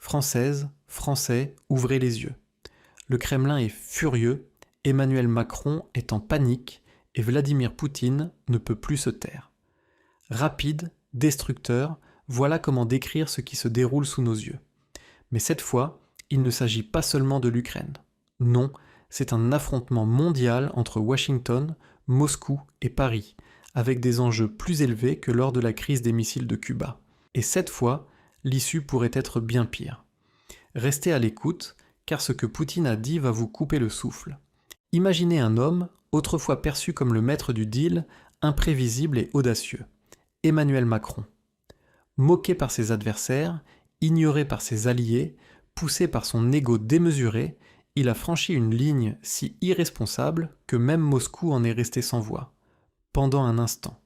Françaises, Français, ouvrez les yeux. Le Kremlin est furieux, Emmanuel Macron est en panique et Vladimir Poutine ne peut plus se taire. Rapide, destructeur, voilà comment décrire ce qui se déroule sous nos yeux. Mais cette fois, il ne s'agit pas seulement de l'Ukraine. Non, c'est un affrontement mondial entre Washington, Moscou et Paris, avec des enjeux plus élevés que lors de la crise des missiles de Cuba. Et cette fois, l'issue pourrait être bien pire. Restez à l'écoute, car ce que Poutine a dit va vous couper le souffle. Imaginez un homme, autrefois perçu comme le maître du deal, imprévisible et audacieux. Emmanuel Macron. Moqué par ses adversaires, ignoré par ses alliés, poussé par son ego démesuré, il a franchi une ligne si irresponsable que même Moscou en est resté sans voix. Pendant un instant.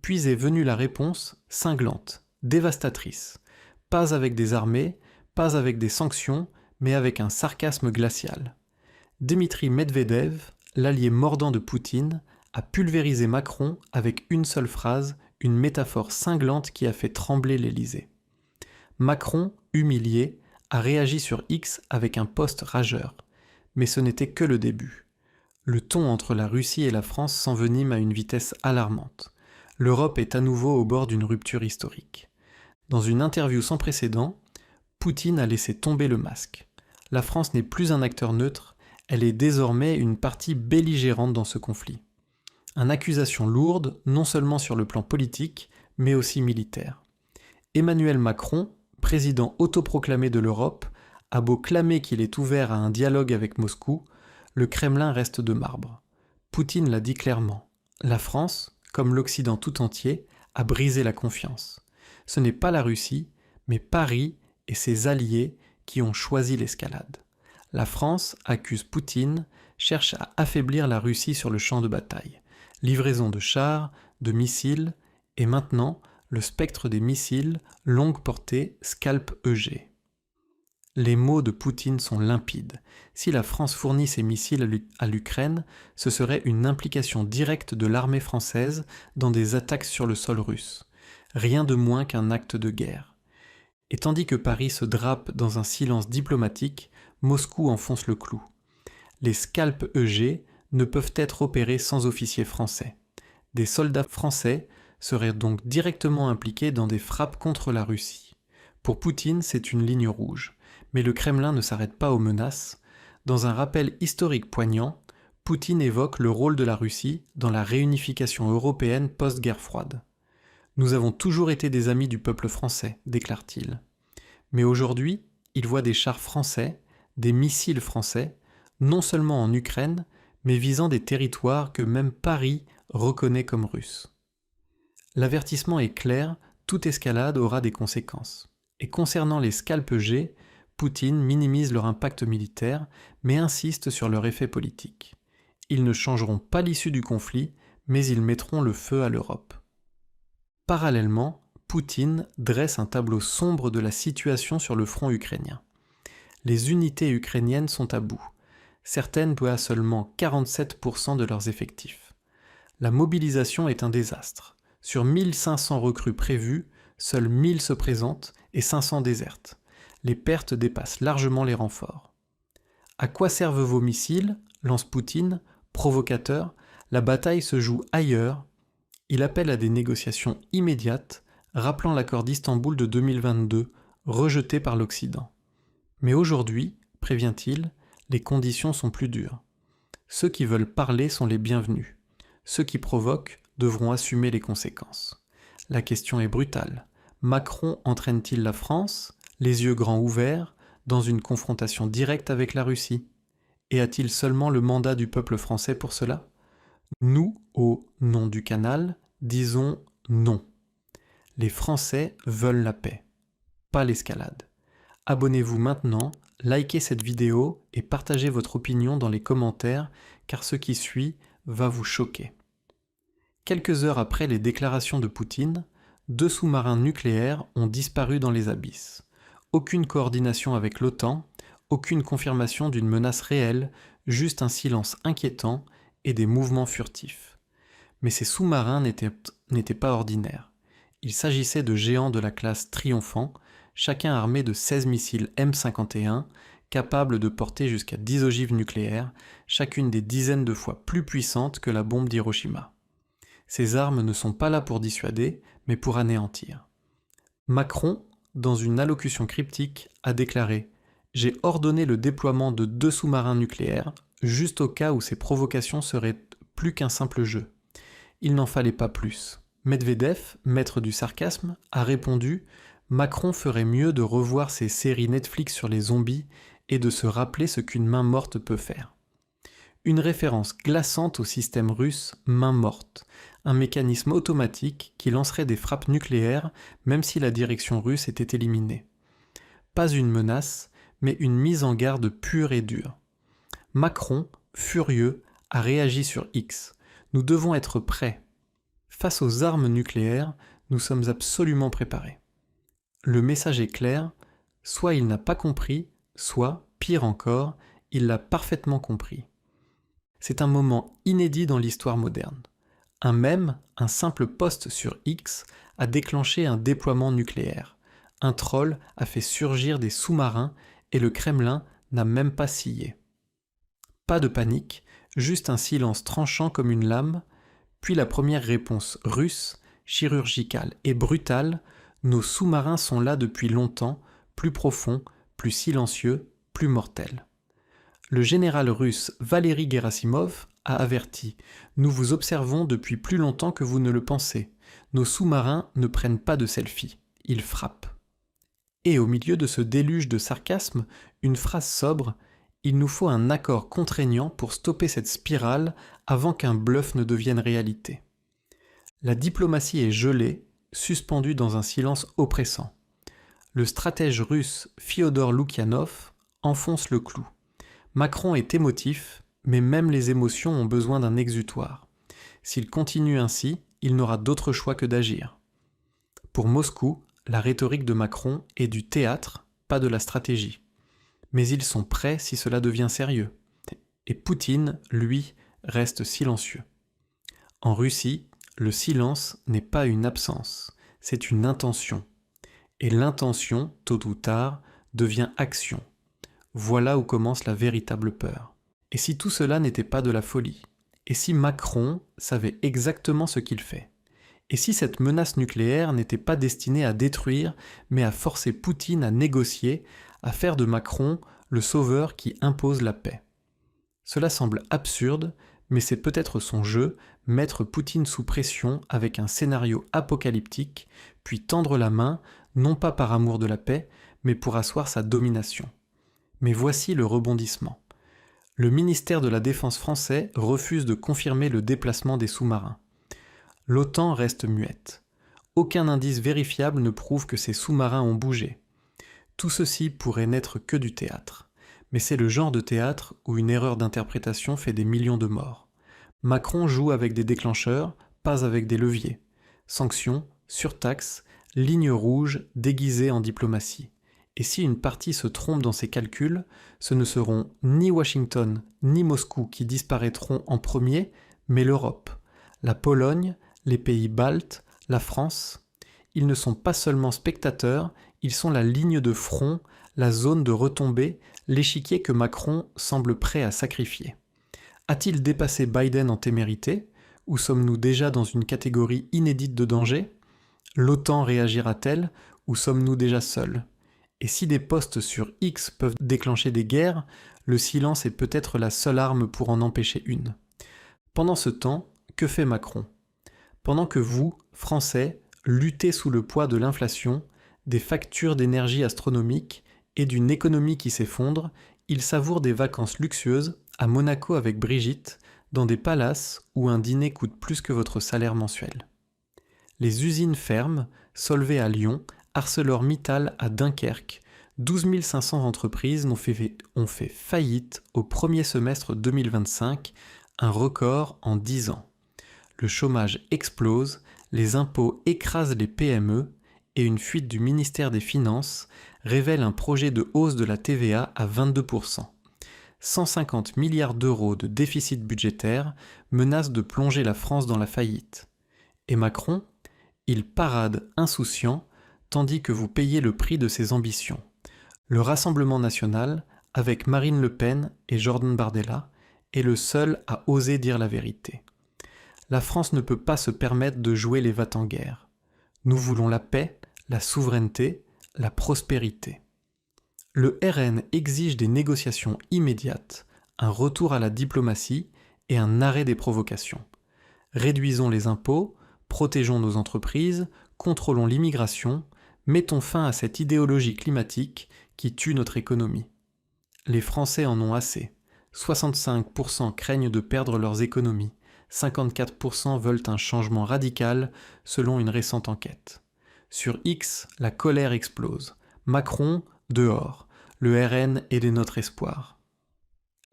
Puis est venue la réponse, cinglante, dévastatrice. Pas avec des armées, pas avec des sanctions, mais avec un sarcasme glacial. Dmitri Medvedev, l'allié mordant de Poutine, a pulvérisé Macron avec une seule phrase, une métaphore cinglante qui a fait trembler l'Élysée. Macron, humilié, a réagi sur X avec un post rageur. Mais ce n'était que le début. Le ton entre la Russie et la France s'envenime à une vitesse alarmante. L'Europe est à nouveau au bord d'une rupture historique. Dans une interview sans précédent, Poutine a laissé tomber le masque. La France n'est plus un acteur neutre, elle est désormais une partie belligérante dans ce conflit. Une accusation lourde, non seulement sur le plan politique, mais aussi militaire. Emmanuel Macron, président autoproclamé de l'Europe, a beau clamer qu'il est ouvert à un dialogue avec Moscou, le Kremlin reste de marbre. Poutine l'a dit clairement. La France, comme l'Occident tout entier, a brisé la confiance. Ce n'est pas la Russie, mais Paris et ses alliés qui ont choisi l'escalade. La France accuse Poutine, cherche à affaiblir la Russie sur le champ de bataille. Livraison de chars, de missiles, et maintenant, le spectre des missiles, longue portée, Scalp-EG. Les mots de Poutine sont limpides. Si la France fournit ses missiles à l'Ukraine, ce serait une implication directe de l'armée française dans des attaques sur le sol russe. Rien de moins qu'un acte de guerre. Et tandis que Paris se drape dans un silence diplomatique, Moscou enfonce le clou. Les Scalp-EG ne peuvent être opérés sans officiers français. Des soldats français seraient donc directement impliqués dans des frappes contre la Russie. Pour Poutine, c'est une ligne rouge. Mais le Kremlin ne s'arrête pas aux menaces. Dans un rappel historique poignant, Poutine évoque le rôle de la Russie dans la réunification européenne post-guerre froide. « Nous avons toujours été des amis du peuple français », déclare-t-il. Mais aujourd'hui, il voit des chars français, des missiles français, non seulement en Ukraine, mais visant des territoires que même Paris reconnaît comme russes. L'avertissement est clair, toute escalade aura des conséquences. Et concernant les Scalp-EG, Poutine minimise leur impact militaire, mais insiste sur leur effet politique. Ils ne changeront pas l'issue du conflit, mais ils mettront le feu à l'Europe. Parallèlement, Poutine dresse un tableau sombre de la situation sur le front ukrainien. Les unités ukrainiennes sont à bout. Certaines voient seulement 47% de leurs effectifs. La mobilisation est un désastre. Sur 1500 recrues prévues, seules 1000 se présentent et 500 désertent. Les pertes dépassent largement les renforts. À quoi servent vos missiles ? Lance Poutine, provocateur. La bataille se joue ailleurs. Il appelle à des négociations immédiates, rappelant l'accord d'Istanbul de 2022, rejeté par l'Occident. Mais aujourd'hui, prévient-il, les conditions sont plus dures. Ceux qui veulent parler sont les bienvenus. Ceux qui provoquent devront assumer les conséquences. La question est brutale. Macron entraîne-t-il la France, les yeux grands ouverts, dans une confrontation directe avec la Russie ? Et a-t-il seulement le mandat du peuple français pour cela ? Nous, au nom du canal, disons non. Les Français veulent la paix, pas l'escalade. Abonnez-vous maintenant, likez cette vidéo et partagez votre opinion dans les commentaires car ce qui suit va vous choquer. Quelques heures après les déclarations de Poutine, 2 sous-marins nucléaires ont disparu dans les abysses. Aucune coordination avec l'OTAN, aucune confirmation d'une menace réelle, juste un silence inquiétant et des mouvements furtifs. Mais ces sous-marins n'étaient pas ordinaires. Il s'agissait de géants de la classe Triomphant, chacun armé de 16 missiles M51, capables de porter jusqu'à 10 ogives nucléaires, chacune des dizaines de fois plus puissantes que la bombe d'Hiroshima. Ces armes ne sont pas là pour dissuader, mais pour anéantir. Macron, dans une allocution cryptique, a déclaré « J'ai ordonné le déploiement de 2 sous-marins nucléaires, juste au cas où ces provocations seraient plus qu'un simple jeu. Il n'en fallait pas plus. » Medvedev, maître du sarcasme, a répondu « Macron ferait mieux de revoir ses séries Netflix sur les zombies et de se rappeler ce qu'une main morte peut faire. » Une référence glaçante au système russe main morte, un mécanisme automatique qui lancerait des frappes nucléaires même si la direction russe était éliminée. Pas une menace, mais une mise en garde pure et dure. Macron, furieux, a réagi sur X. Nous devons être prêts. Face aux armes nucléaires, nous sommes absolument préparés. Le message est clair, soit il n'a pas compris, soit, pire encore, il l'a parfaitement compris. C'est un moment inédit dans l'histoire moderne. Un mème, un simple post sur X, a déclenché un déploiement nucléaire. Un troll a fait surgir des sous-marins et le Kremlin n'a même pas scié. Pas de panique, juste un silence tranchant comme une lame, puis la première réponse russe, chirurgicale et brutale, nos sous-marins sont là depuis longtemps, plus profonds, plus silencieux, plus mortels. Le général russe Valery Gerasimov a averti « Nous vous observons depuis plus longtemps que vous ne le pensez. Nos sous-marins ne prennent pas de selfie, ils frappent. » Et au milieu de ce déluge de sarcasme, une phrase sobre « Il nous faut un accord contraignant pour stopper cette spirale avant qu'un bluff ne devienne réalité. » La diplomatie est gelée, suspendue dans un silence oppressant. Le stratège russe Fyodor Loukyanov enfonce le clou. Macron est émotif, mais même les émotions ont besoin d'un exutoire. S'il continue ainsi, il n'aura d'autre choix que d'agir. Pour Moscou, la rhétorique de Macron est du théâtre, pas de la stratégie. Mais ils sont prêts si cela devient sérieux. Et Poutine, lui, reste silencieux. En Russie, le silence n'est pas une absence, c'est une intention. Et l'intention, tôt ou tard, devient action. Voilà où commence la véritable peur. Et si tout cela n'était pas de la folie? Et si Macron savait exactement ce qu'il fait? Et si cette menace nucléaire n'était pas destinée à détruire, mais à forcer Poutine à négocier, à faire de Macron le sauveur qui impose la paix? Cela semble absurde, mais c'est peut-être son jeu, mettre Poutine sous pression avec un scénario apocalyptique, puis tendre la main, non pas par amour de la paix, mais pour asseoir sa domination. Mais voici le rebondissement. Le ministère de la Défense français refuse de confirmer le déplacement des sous-marins. L'OTAN reste muette. Aucun indice vérifiable ne prouve que ces sous-marins ont bougé. Tout ceci pourrait n'être que du théâtre. Mais c'est le genre de théâtre où une erreur d'interprétation fait des millions de morts. Macron joue avec des déclencheurs, pas avec des leviers. Sanctions, surtaxes, lignes rouges déguisées en diplomatie. Et si une partie se trompe dans ses calculs, ce ne seront ni Washington ni Moscou qui disparaîtront en premier, mais l'Europe, la Pologne, les pays baltes, la France. Ils ne sont pas seulement spectateurs, ils sont la ligne de front, la zone de retombée, l'échiquier que Macron semble prêt à sacrifier. A-t-il dépassé Biden en témérité, ou sommes-nous déjà dans une catégorie inédite de danger? L'OTAN réagira-t-elle, ou sommes-nous déjà seuls? Et si des posts sur X peuvent déclencher des guerres, le silence est peut-être la seule arme pour en empêcher une. Pendant ce temps, que fait Macron? Pendant que vous, Français, luttez sous le poids de l'inflation, des factures d'énergie astronomiques et d'une économie qui s'effondre, il savoure des vacances luxueuses à Monaco avec Brigitte, dans des palaces où un dîner coûte plus que votre salaire mensuel. Les usines ferment, Solvay à Lyon, ArcelorMittal à Dunkerque, 12 500 entreprises ont fait faillite au premier semestre 2025, un record en 10 ans. Le chômage explose, les impôts écrasent les PME et une fuite du ministère des Finances révèle un projet de hausse de la TVA à 22%. 150 milliards d'euros de déficit budgétaire menacent de plonger la France dans la faillite. Et Macron, il parade insouciant, tandis que vous payez le prix de ses ambitions. Le Rassemblement national, avec Marine Le Pen et Jordan Bardella, est le seul à oser dire la vérité. La France ne peut pas se permettre de jouer les va-t-en-guerre. Nous voulons la paix, la souveraineté, la prospérité. Le RN exige des négociations immédiates, un retour à la diplomatie et un arrêt des provocations. Réduisons les impôts, protégeons nos entreprises, contrôlons l'immigration, mettons fin à cette idéologie climatique qui tue notre économie. Les Français en ont assez. 65% craignent de perdre leurs économies. 54% veulent un changement radical selon une récente enquête. Sur X, la colère explose. Macron, dehors. Le RN est notre espoir.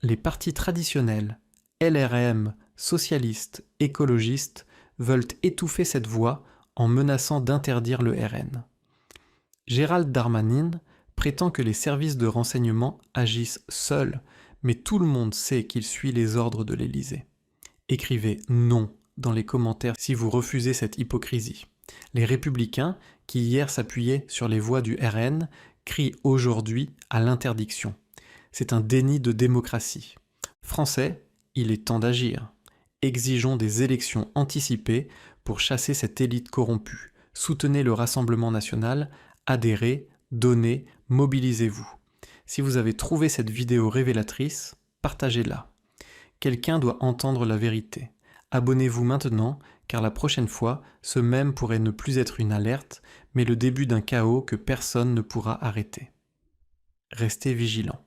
Les partis traditionnels, LRM, socialistes, écologistes, veulent étouffer cette voix en menaçant d'interdire le RN. Gérald Darmanin prétend que les services de renseignement agissent seuls, mais tout le monde sait qu'il suit les ordres de l'Élysée. Écrivez « non » dans les commentaires si vous refusez cette hypocrisie. Les Républicains, qui hier s'appuyaient sur les voix du RN, crient aujourd'hui à l'interdiction. C'est un déni de démocratie. Français, il est temps d'agir. Exigeons des élections anticipées pour chasser cette élite corrompue. Soutenez le Rassemblement national, adhérez, donnez, mobilisez-vous. Si vous avez trouvé cette vidéo révélatrice, partagez-la. Quelqu'un doit entendre la vérité. Abonnez-vous maintenant, car la prochaine fois, ce mème pourrait ne plus être une alerte, mais le début d'un chaos que personne ne pourra arrêter. Restez vigilants.